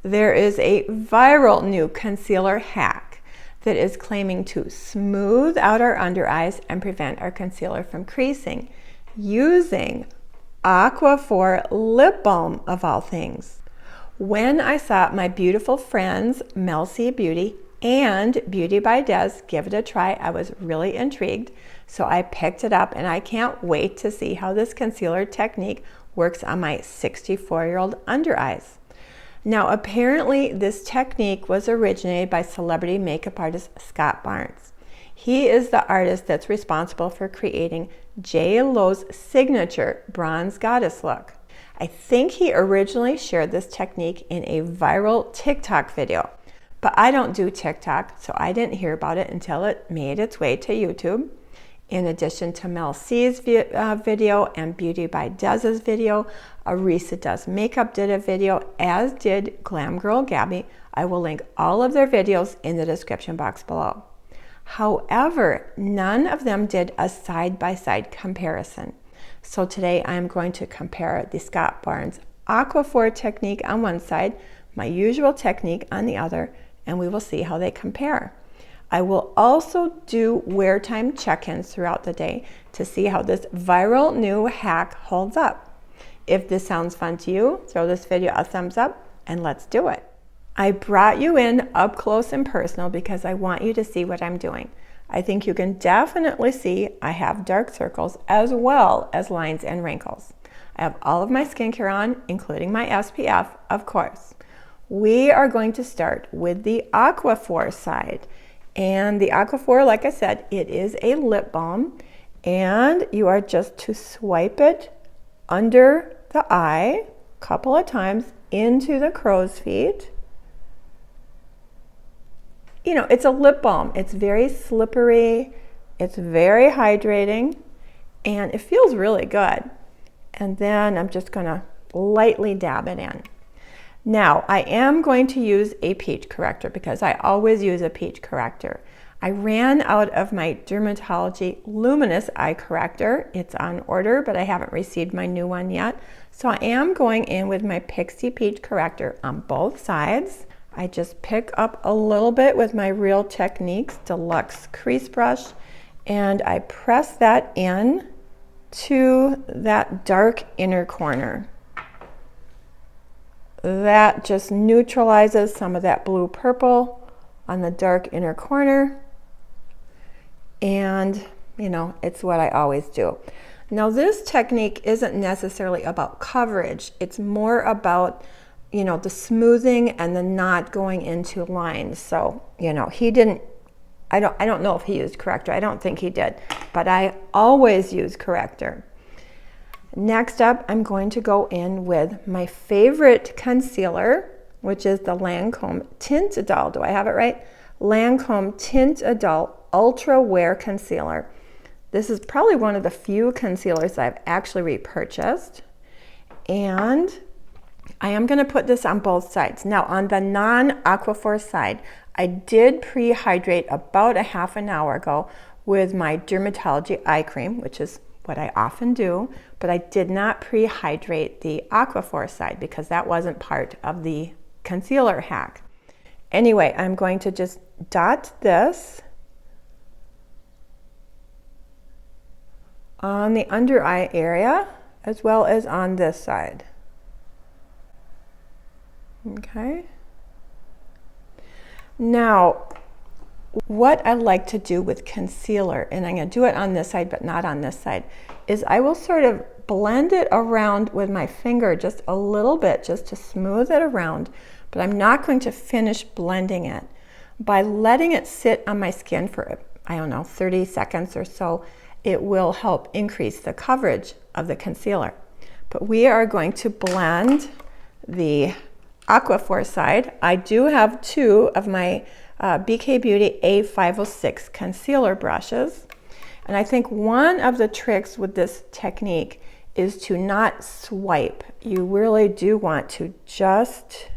There is a viral new concealer hack that is claiming to smooth out our under eyes and prevent our concealer from creasing using Aquafor lip balm of all things. When I saw my beautiful friends Mel C Beauty and Beauty by Des give it a try, I was really intrigued, so I picked it up and I can't wait to see how this concealer technique works on my 64-year-old under eyes. Now apparently this technique was originated by celebrity makeup artist Scott Barnes. He is the artist that's responsible for creating J.Lo's signature bronze goddess look. I think he originally shared this technique in a viral TikTok video, but I don't do TikTok, so I didn't hear about it until it made its way to YouTube. In addition to Mel C's video and Beauty by Des's video, Arisa Does Makeup did a video, as did Glam Girl Gabby. I will link all of their videos in the description box below. However, none of them did a side-by-side comparison. So today I'm going to compare the Scott Barnes Aquafor technique on one side, my usual technique on the other, and we will see how they compare. I will also do wear time check-ins throughout the day to see how this viral new hack holds up. If this sounds fun to you, throw this video a thumbs up and let's do it. I brought you in up close and personal because I want you to see what I'm doing. I think you can definitely see I have dark circles as well as lines and wrinkles. I have all of my skincare on, including my SPF, of course. We are going to start with the Aquafor side. And the Aquafor, like I said, it is a lip balm, and you are just to swipe it under the eye a couple of times into the crow's feet. You know, it's a lip balm. It's very slippery, it's very hydrating, and it feels really good. And then I'm just gonna lightly dab it in. Now, I am going to use a peach corrector because I always use a peach corrector. I ran out of my DRMTLGY Luminous eye corrector. It's on order, but I haven't received my new one yet. So I am going in with my Pixie Peach corrector on both sides. I just pick up a little bit with my Real Techniques Deluxe Crease Brush, and I press that in to that dark inner corner. That just neutralizes some of that blue purple on the dark inner corner. And, you know, it's what I always do. Now, this technique isn't necessarily about coverage. It's more about, you know, the smoothing and the not going into lines. So, you know, he didn't, I don't know if he used corrector. I don't think he did, but I always use corrector. Next up, I'm going to go in with my favorite concealer, which is the Lancome Tint Idôle. Do I have it right? Lancome Tint Idôle Ultra Wear Concealer. This is probably one of the few concealers I've actually repurchased. And I am going to put this on both sides. Now, on the non-Aquafor side, I did pre-hydrate about a half an hour ago with my DRMTLGY eye cream, which is what I often do, but I did not pre-hydrate the Aquafor side because that wasn't part of the concealer hack. Anyway, I'm going to just dot this on the under eye area as well as on this side. Okay. Now, what I like to do with concealer, and I'm going to do it on this side but not on this side, is I will sort of blend it around with my finger just a little bit just to smooth it around, but I'm not going to finish blending it. By letting it sit on my skin for, I don't know, 30 seconds or so, it will help increase the coverage of the concealer. But we are going to blend the Aquafor side. I do have two of my BK Beauty A506 concealer brushes. And I think one of the tricks with this technique is to not swipe. You really do want to just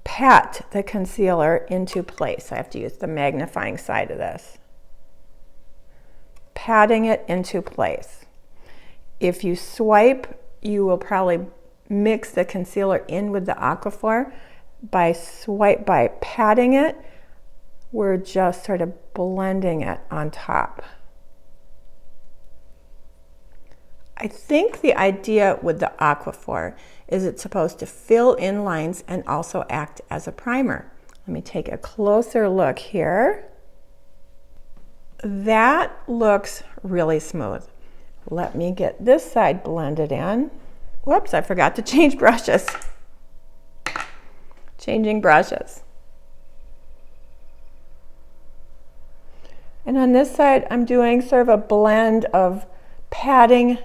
pat the concealer into place. I have to use the magnifying side of this. Patting it into place. If you swipe, you will probably mix the concealer in with the Aquafor by patting it. We're just sort of blending it on top. I think the idea with the Aquafor is it's supposed to fill in lines and also act as a primer. Let me take a closer look here. That looks really smooth. Let me get this side blended in. Whoops, I forgot to change brushes. Changing brushes. And on this side, I'm doing sort of a blend of patting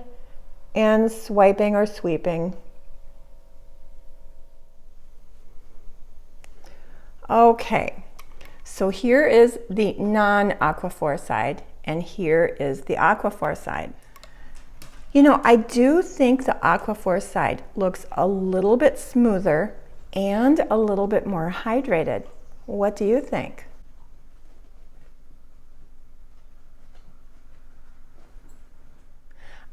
and swiping or sweeping. Okay, so here is the non-Aquafor side, and here is the Aquafor side. You know, I do think the Aquafor side looks a little bit smoother and a little bit more hydrated. What do you think?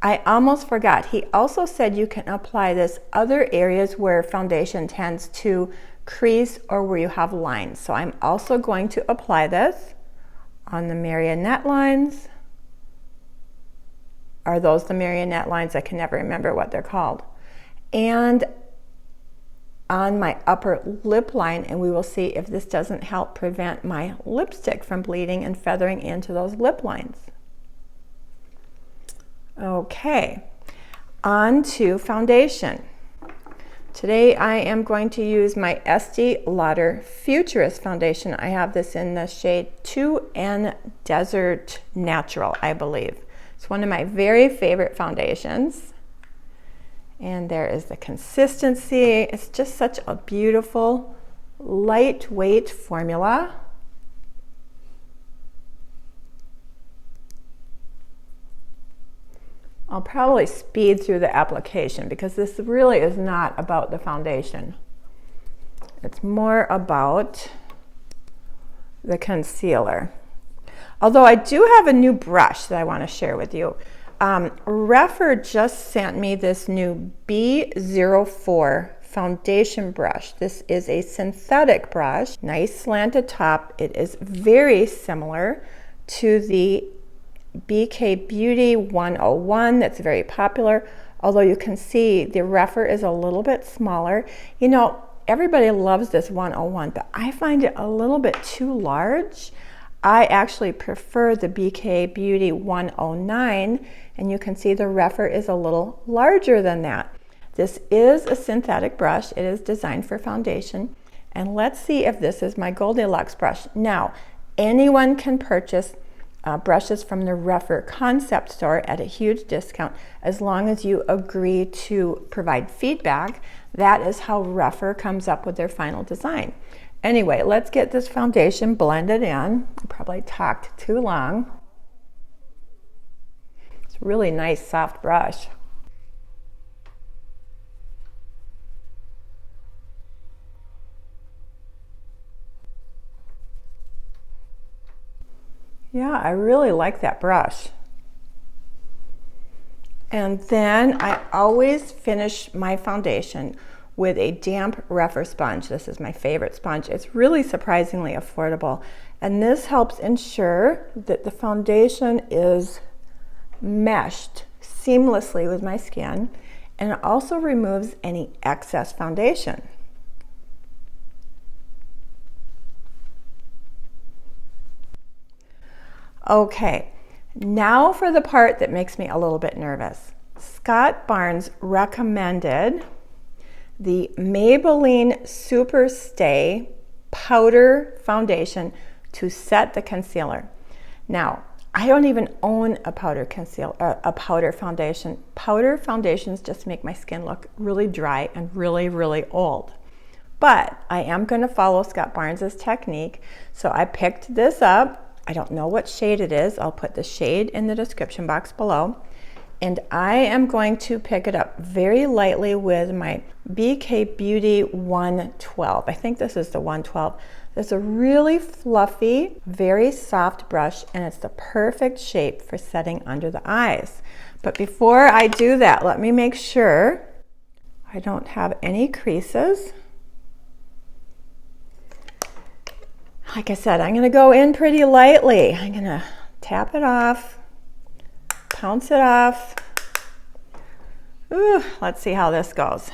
I almost forgot. He also said you can apply this other areas where foundation tends to crease or where you have lines. So I'm also going to apply this on the marionette lines. Are those the marionette lines? I can never remember what they're called. And on my upper lip line, and we will see if this doesn't help prevent my lipstick from bleeding and feathering into those lip lines. Okay, on to foundation. Today I am going to use my Estee Lauder Futurist foundation. I have this in the shade 2N Desert Natural, I believe. It's one of my very favorite foundations. And there is the consistency. It's just such a beautiful, lightweight formula. I'll probably speed through the application because this really is not about the foundation. It's more about the concealer. Although I do have a new brush that I want to share with you. REPHR just sent me this new B04 foundation brush. This is a synthetic brush, nice slanted top. It is very similar to the BK Beauty 101 that's very popular, although you can see the REPHR is a little bit smaller. You know, everybody loves this 101, but I find it a little bit too large. I actually prefer the BK Beauty 109, and you can see the REPHR is a little larger than that. This is a synthetic brush. It is designed for foundation, and let's see if this is my Goldilocks brush. Now, anyone can purchase brushes from the REPHR concept store at a huge discount as long as you agree to provide feedback. That is how REPHR comes up with their final design. Anyway, let's get this foundation blended in. I probably talked too long. It's a really nice soft brush. Yeah, I really like that brush. And then I always finish my foundation with a damp REPHR sponge. This is my favorite sponge. It's really surprisingly affordable. And this helps ensure that the foundation is meshed seamlessly with my skin. And it also removes any excess foundation. Okay, now for the part that makes me a little bit nervous. Scott Barnes recommended the Maybelline Super Stay Powder Foundation to set the concealer. Now, I don't even own a powder foundation. Powder foundations just make my skin look really dry and really, really old. But I am going to follow Scott Barnes's technique. So I picked this up. I don't know what shade it is. I'll put the shade in the description box below. And I am going to pick it up very lightly with my BK Beauty 112. I think this is the 112. It's a really fluffy, very soft brush, and it's the perfect shape for setting under the eyes. But before I do that, let me make sure I don't have any creases. Like I said, I'm going to go in pretty lightly. I'm going to tap it off, pounce it off. Ooh, let's see how this goes.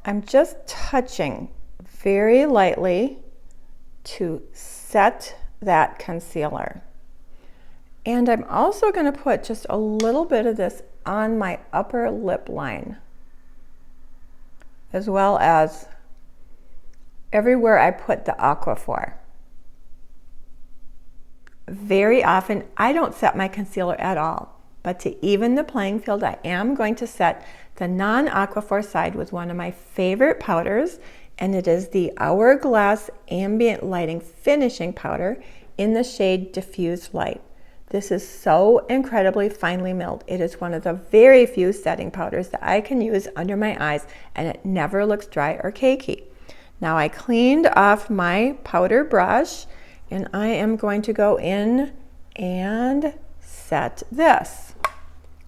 I'm just touching very lightly to set that concealer. And I'm also going to put just a little bit of this on my upper lip line, as well as everywhere I put the Aquafor. Very often, I don't set my concealer at all, but to even the playing field, I am going to set the non-Aquafor side with one of my favorite powders, and it is the Hourglass Ambient Lighting Finishing Powder in the shade Diffuse Light. This is so incredibly finely milled. It is one of the very few setting powders that I can use under my eyes, and it never looks dry or cakey. Now I cleaned off my powder brush, and I am going to go in and set this.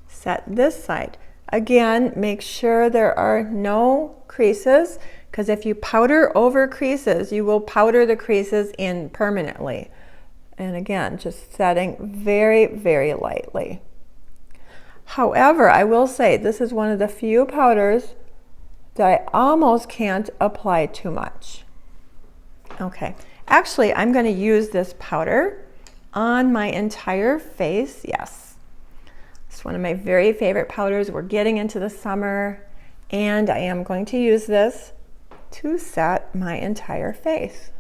Set this side. Again, make sure there are no creases, because if you powder over creases, you will powder the creases in permanently. And again, just setting very, very lightly. However, I will say this is one of the few powders that I almost can't apply too much. Okay, actually, I'm going to use this powder on my entire face. Yes, it's one of my very favorite powders. We're getting into the summer, and I am going to use this to set my entire face.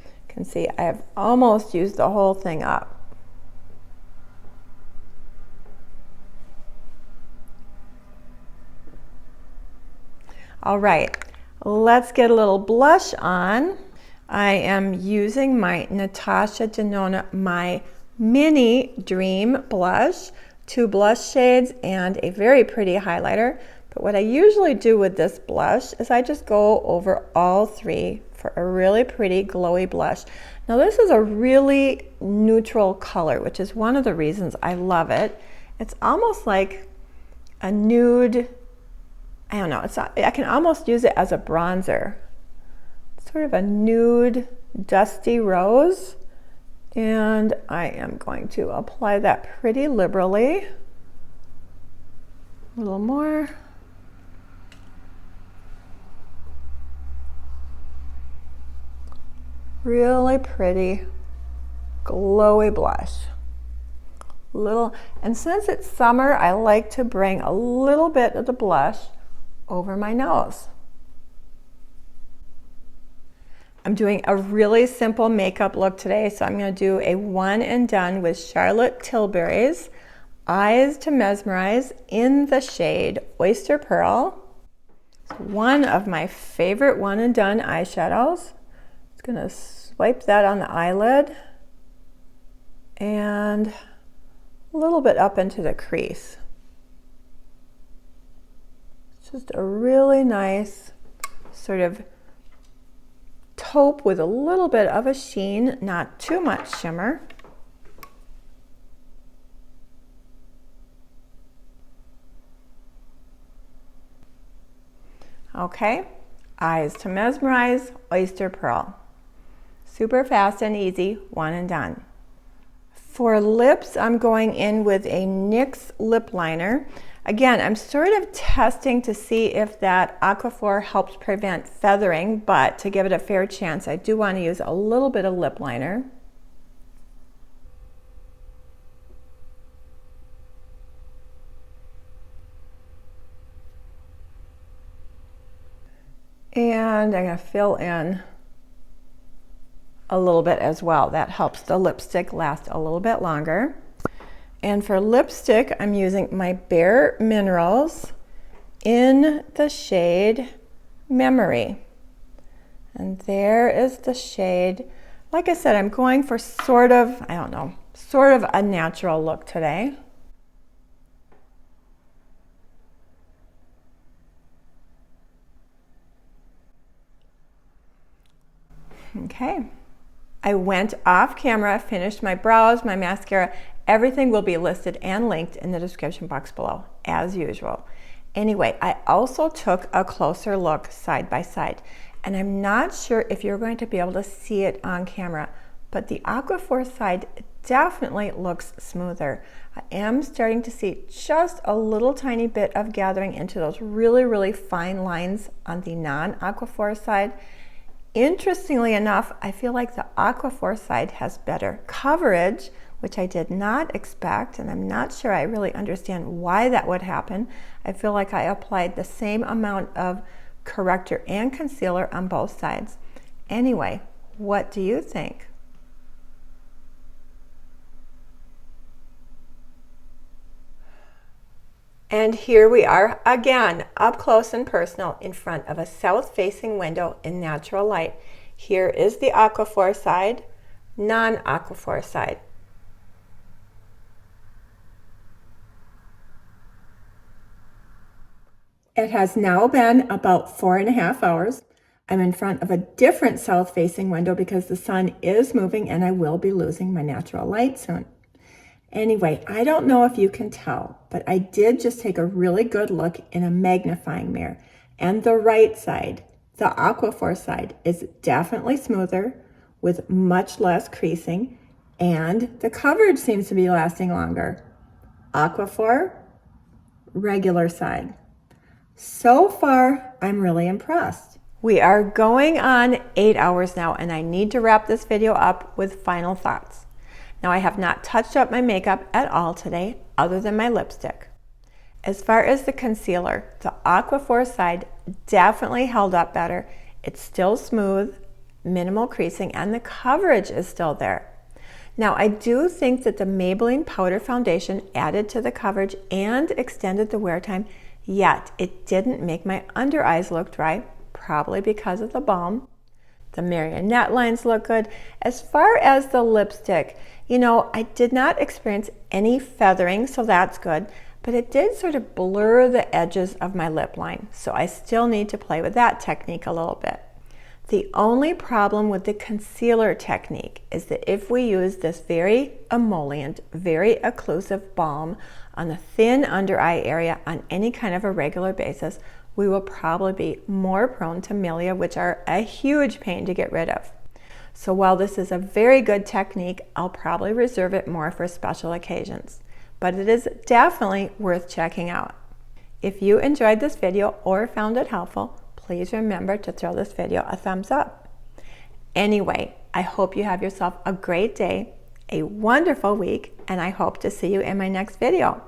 You can see I have almost used the whole thing up. All right, let's get a little blush on. I am using my NATASHA DENONA My Mini Dream Blush, 2 blush shades and a very pretty highlighter. But what I usually do with this blush is I just go over all 3 for a really pretty glowy blush. Now this is a really neutral color, which is one of the reasons I love it. It's almost like a nude, I don't know, it's not, I can almost use it as a bronzer. It's sort of a nude, dusty rose. And I am going to apply that pretty liberally. A little more. Really pretty, glowy blush. And since it's summer, I like to bring a little bit of the blush over my nose. I'm doing a really simple makeup look today, so I'm going to do a one and done with Charlotte Tilbury's Eyes to Mesmerize in the shade Oyster Pearl. It's one of my favorite one and done eyeshadows. Just going to swipe that on the eyelid and a little bit up into the crease. It's just a really nice sort of taupe with a little bit of a sheen, not too much shimmer. Okay, Eyes to Mesmerize, Oyster Pearl. Super fast and easy, one and done. For lips, I'm going in with a NYX lip liner. Again, I'm sort of testing to see if that Aquafor helps prevent feathering, but to give it a fair chance, I do want to use a little bit of lip liner. And I'm going to fill in a little bit as well. That helps the lipstick last a little bit longer. And for lipstick, I'm using my Bare Minerals in the shade Memory. And there is the shade. Like I said, I'm going for sort of, I don't know, sort of a natural look today. Okay. I went off camera, finished my brows, my mascara. Everything will be listed and linked in the description box below. as usual. Anyway, I also took a closer look side by side, and I'm not sure if you're going to be able to see it on camera, but the Aquafor side definitely looks smoother. I am starting to see just a little tiny bit of gathering into those really fine lines on the non-Aquafor side. Interestingly enough, I feel like the Aquafor side has better coverage, which I did not expect, and I'm not sure I really understand why that would happen. I feel like I applied the same amount of corrector and concealer on both sides. Anyway, what do you think? And here we are again, up close and personal in front of a south-facing window in natural light. Here is the Aquafor side, non-Aquafor side. It has now been about 4.5 hours. I'm in front of a different south-facing window because the sun is moving and I will be losing my natural light soon. Anyway, I don't know if you can tell, but I did just take a really good look in a magnifying mirror, and the right side, the Aquafor side, is definitely smoother with much less creasing, and the coverage seems to be lasting longer. Aquafor, regular side. So far, I'm really impressed. We are going on 8 hours now, and I need to wrap this video up with final thoughts. Now, I have not touched up my makeup at all today, other than my lipstick. As far as the concealer, the Aquafor side definitely held up better. It's still smooth, minimal creasing, and the coverage is still there. Now, I do think that the Maybelline powder foundation added to the coverage and extended the wear time, yet it didn't make my under eyes look dry, probably because of the balm. The marionette lines look good. As far as the lipstick, you know, I did not experience any feathering, so that's good, but it did sort of blur the edges of my lip line, so I still need to play with that technique a little bit. The only problem with the concealer technique is that if we use this very emollient, very occlusive balm on the thin under eye area on any kind of a regular basis, we will probably be more prone to milia, which are a huge pain to get rid of. So while this is a very good technique, I'll probably reserve it more for special occasions, but it is definitely worth checking out. If you enjoyed this video or found it helpful, please remember to throw this video a thumbs up. Anyway, I hope you have yourself a great day, a wonderful week, and I hope to see you in my next video.